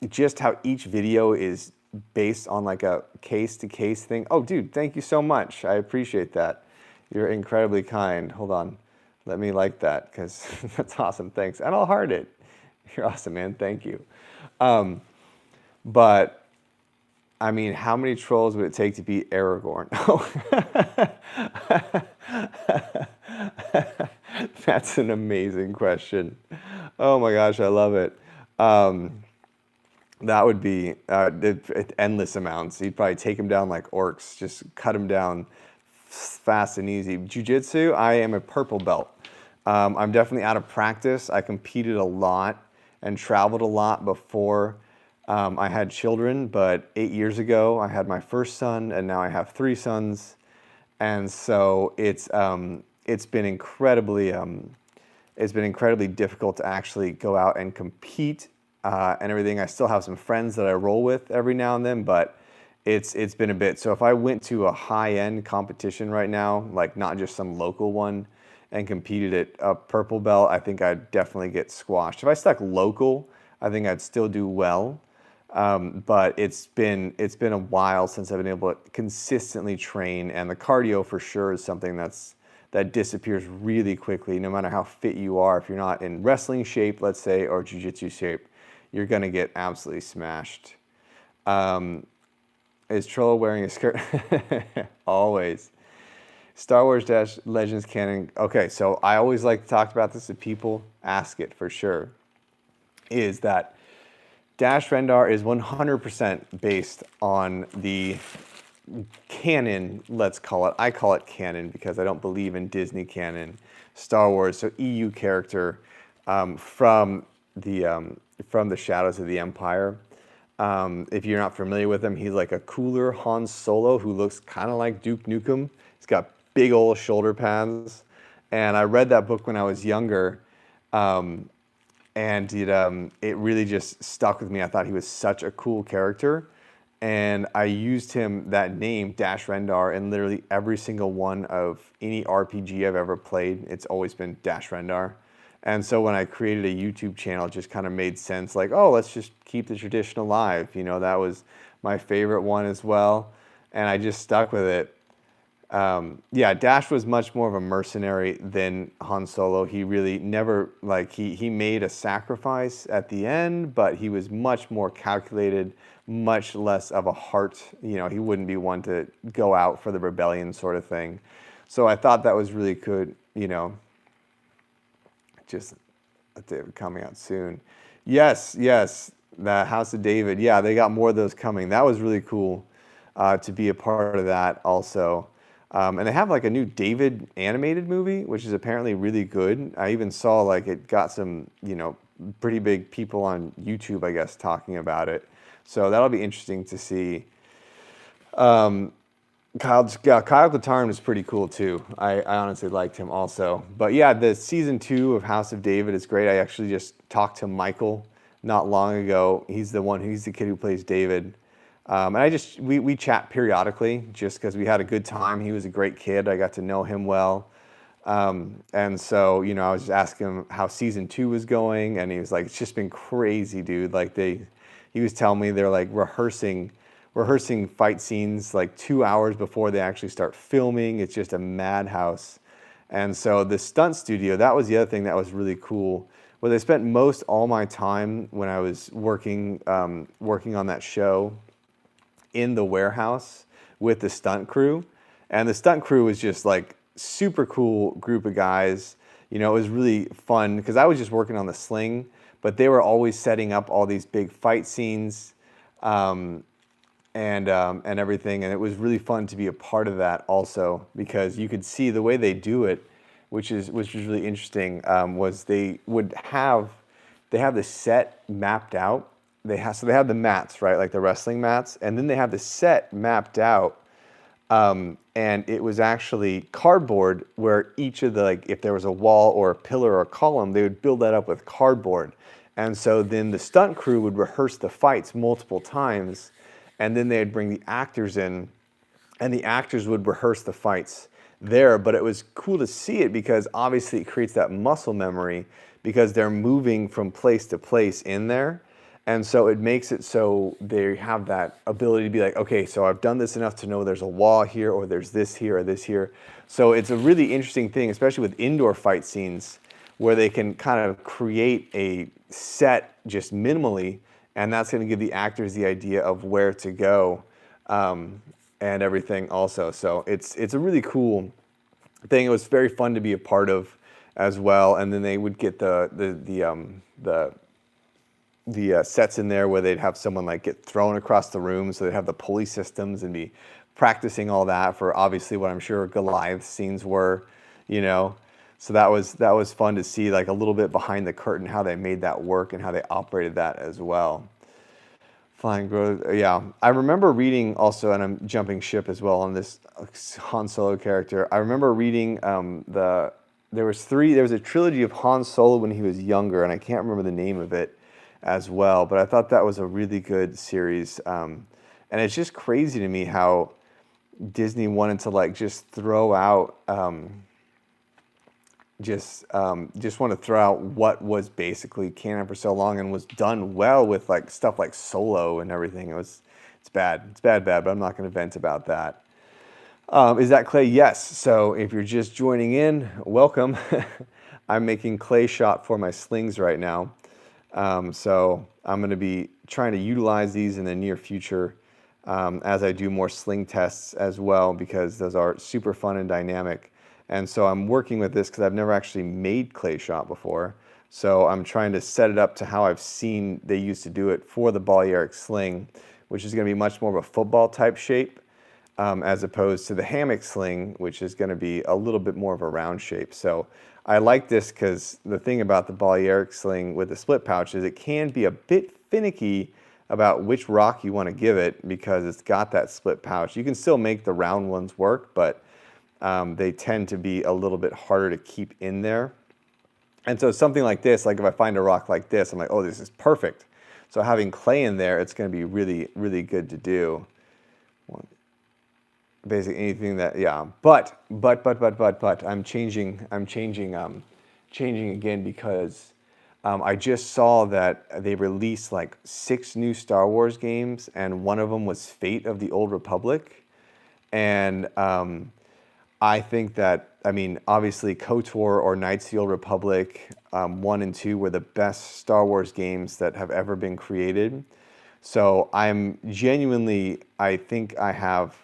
just how each video is based on like a case-to-case thing. Oh, dude, thank you so much. I appreciate that. You're incredibly kind. Hold on. Let me like that, because that's awesome. Thanks. And I'll heart it. You're awesome, man. Thank you. But I mean, how many trolls would it take to beat Aragorn? That's an amazing question. Oh my gosh, I love it. That would be endless amounts. You'd probably take him down like orcs, just cut him down fast and easy. Jiu-jitsu, I am a purple belt. I'm definitely out of practice. I competed a lot and traveled a lot before I had children, but 8 years ago I had my first son, and now I have 3 sons, and so it's been incredibly difficult to actually go out and compete and everything. I still have some friends that I roll with every now and then, but it's been a bit. So if I went to a high-end competition right now, like not just some local one, and competed at a purple belt, I think I'd definitely get squashed. If I stuck local, I think I'd still do well. But it's been a while since I've been able to consistently train, and the cardio for sure is something that disappears really quickly, no matter how fit you are. If you're not in wrestling shape, let's say, or jiu-jitsu shape, you're gonna get absolutely smashed. Is Troll wearing a skirt? Always. Star Wars Dash Legends canon. Okay, so I always like to talk about this if people ask it for sure. Is that Dash Rendar is 100% based on the canon, let's call it. I call it canon because I don't believe in Disney canon. Star Wars, so EU character from the Shadows of the Empire. If you're not familiar with him, he's like a cooler Han Solo who looks kind of like Duke Nukem. He's got big old shoulder pads. And I read that book when I was younger. and it really just stuck with me. I thought he was such a cool character, and I used him, that name Dash Rendar, in literally every single one of any RPG I've ever played. It's always been Dash Rendar. And so when I created a YouTube channel, it just kind of made sense. Like, oh, let's just keep the tradition alive. You know, that was my favorite one as well, and I just stuck with it. Yeah, Dash was much more of a mercenary than Han Solo. He really never, like, he made a sacrifice at the end, but he was much more calculated, much less of a heart. You know, he wouldn't be one to go out for the rebellion sort of thing. So I thought that was really good, you know, just coming out soon. Yes, yes, the House of David. Yeah, they got more of those coming. That was really cool to be a part of that also. And they have like a new David animated movie, which is apparently really good. I even saw like it got some, you know, pretty big people on YouTube, I guess, talking about it. So that'll be interesting to see. Kyle Katarn is pretty cool too. I honestly liked him also. But yeah, the season 2 of House of David is great. I actually just talked to Michael not long ago. He's the kid who plays David. And we chat periodically just because we had a good time. He was a great kid. I got to know him well. And so, you know, I was just asking him how season 2 was going, and he was like, it's just been crazy, dude. Like he was telling me they're like rehearsing fight scenes like 2 hours before they actually start filming. It's just a madhouse. And so the stunt studio, that was the other thing that was really cool. Where I spent most all my time when I was working on that show in the warehouse with the stunt crew. And the stunt crew was just like super cool group of guys. You know, it was really fun because I was just working on the sling, but they were always setting up all these big fight scenes and everything. And it was really fun to be a part of that also because you could see the way they do it, which was really interesting, was they have the set mapped out. So they have the mats, right, like the wrestling mats, and then they have the set mapped out, and it was actually cardboard where each of the, like, if there was a wall or a pillar or a column, they would build that up with cardboard. And so then the stunt crew would rehearse the fights multiple times, and then they'd bring the actors in, and the actors would rehearse the fights there. But it was cool to see it because obviously it creates that muscle memory because they're moving from place to place in there. And so it makes it so they have that ability to be like, okay, so I've done this enough to know there's a wall here, or there's this here, or this here. So it's a really interesting thing, especially with indoor fight scenes, where they can kind of create a set just minimally, and that's going to give the actors the idea of where to go and everything also. So it's a really cool thing. It was very fun to be a part of as well. And then they would get the sets in there where they'd have someone like get thrown across the room, so they'd have the pulley systems and be practicing all that for obviously what I'm sure Goliath scenes were, you know. So that was fun to see, like a little bit behind the curtain how they made that work and how they operated that as well. Flying growth, yeah. I remember reading also, and I'm jumping ship as well on this Han Solo character. I remember reading there was a trilogy of Han Solo when he was younger, and I can't remember the name of it as well, but I thought that was a really good series. And it's just crazy to me how Disney wanted to like just throw out, just want to throw out what was basically canon for so long and was done well with like stuff like Solo and everything. It's bad, but I'm not going to vent about that. Is that clay? Yes. So if you're just joining in, welcome. I'm making clay shot for my slings right now. So I'm going to be trying to utilize these in the near future as I do more sling tests as well, because those are super fun and dynamic. And so I'm working with this because I've never actually made clay shot before. So I'm trying to set it up to how I've seen they used to do it for the Balearic sling, which is going to be much more of a football type shape as opposed to the hammock sling, which is going to be a little bit more of a round shape. So I like this because the thing about the Balearic sling with the split pouch is it can be a bit finicky about which rock you want to give it because it's got that split pouch. You can still make the round ones work, but they tend to be a little bit harder to keep in there. And so something like this, like if I find a rock like this, I'm like, oh, this is perfect. So having clay in there, it's going to be really, really good to do. Basically anything that, yeah. But changing again because I just saw that they released like 6 new Star Wars games, and one of them was Fate of the Old Republic. And I think that, I mean, obviously KOTOR or Knights of the Old Republic 1 and 2 were the best Star Wars games that have ever been created. So I'm genuinely, I think I have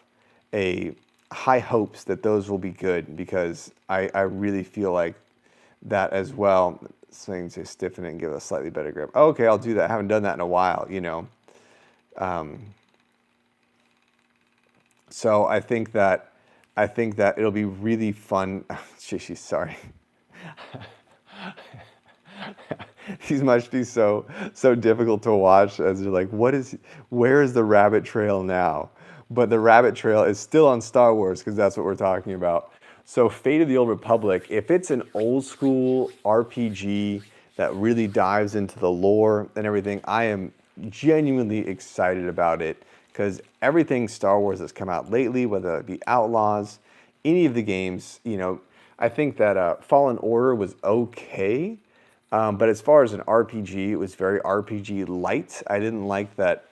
a high hopes that those will be good, because I really feel like that as well. Saying to stiffen it and give it a slightly better grip. Okay, I'll do that. I haven't done that in a while, you know. So I think that it'll be really fun. She's sorry. These must be so difficult to watch, as you're like, where is the rabbit trail now? But the rabbit trail is still on Star Wars, because that's what we're talking about. So Fate of the Old Republic, if it's an old school RPG that really dives into the lore and everything, I am genuinely excited about it, because everything Star Wars that's come out lately, whether it be Outlaws, any of the games, you know, I think that Fallen Order was okay, but as far as an RPG, it was very RPG light. I didn't like that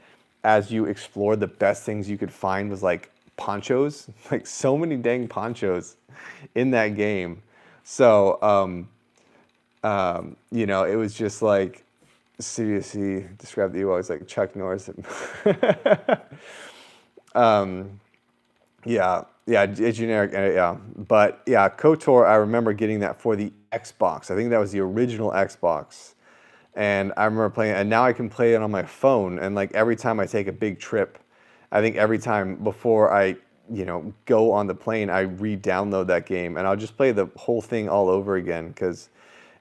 as you explored, the best things you could find was like ponchos, like so many dang ponchos in that game. So, you know, it was just like, seriously, describe the Ewoks like Chuck Norris. Yeah, generic, yeah. But yeah, KOTOR, I remember getting that for the Xbox. I think that was the original Xbox. And I remember playing it, and now I can play it on my phone. And like every time I take a big trip, I think every time before I, you know, go on the plane, I re-download that game, and I'll just play the whole thing all over again, because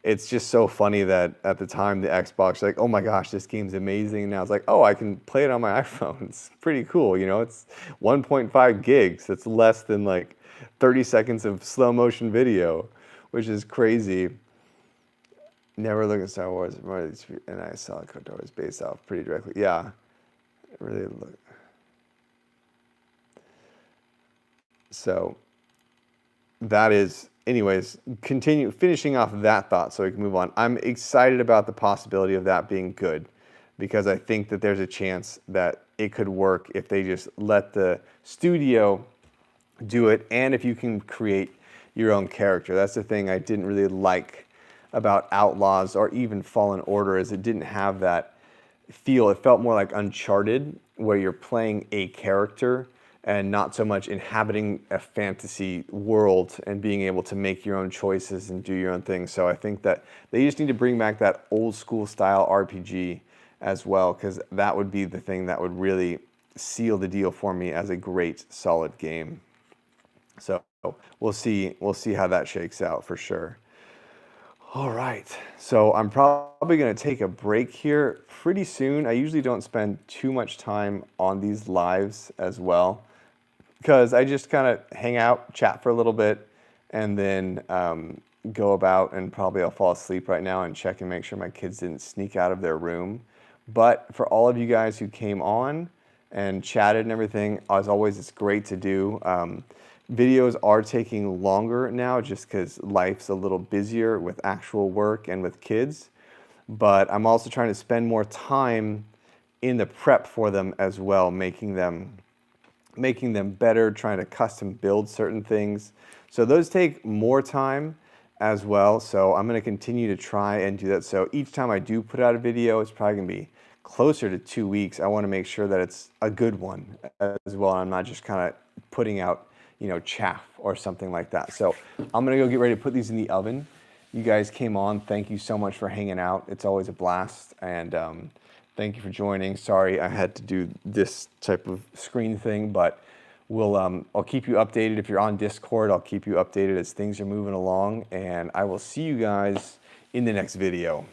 it's just so funny that at the time the Xbox, like, oh my gosh, this game's amazing. Now it's like, oh, I can play it on my iPhone. It's pretty cool, you know. It's 1.5 gigs. It's less than like 30 seconds of slow motion video, which is crazy. Never look at Star Wars, and I saw KOTOR was based off pretty directly. Yeah, really look. So that is, anyways, finishing off that thought so we can move on. I'm excited about the possibility of that being good, because I think that there's a chance that it could work if they just let the studio do it, and if you can create your own character. That's the thing I didn't really like about Outlaws or even Fallen Order, is it didn't have that feel. It felt more like Uncharted, where you're playing a character and not so much inhabiting a fantasy world and being able to make your own choices and do your own thing. So I think that they just need to bring back that old school style RPG as well, because that would be the thing that would really seal the deal for me as a great solid game. So we'll see how that shakes out for sure. All right, so I'm probably going to take a break here pretty soon. I usually don't spend too much time on these lives as well, because I just kind of hang out, chat for a little bit, and then go about, and probably I'll fall asleep right now and check and make sure my kids didn't sneak out of their room. But for all of you guys who came on and chatted and everything, as always, it's great to do. Videos are taking longer now just because life's a little busier with actual work and with kids. But I'm also trying to spend more time in the prep for them as well, making them better, trying to custom build certain things. So those take more time as well. So I'm going to continue to try and do that. So each time I do put out a video, it's probably going to be closer to 2 weeks. I want to make sure that it's a good one as well. I'm not just kind of putting out, you know, chaff or something like that. So I'm going to go get ready to put these in the oven. You guys came on. Thank you so much for hanging out. It's always a blast. And thank you for joining. Sorry I had to do this type of screen thing, but I'll keep you updated. If you're on Discord, I'll keep you updated as things are moving along. And I will see you guys in the next video.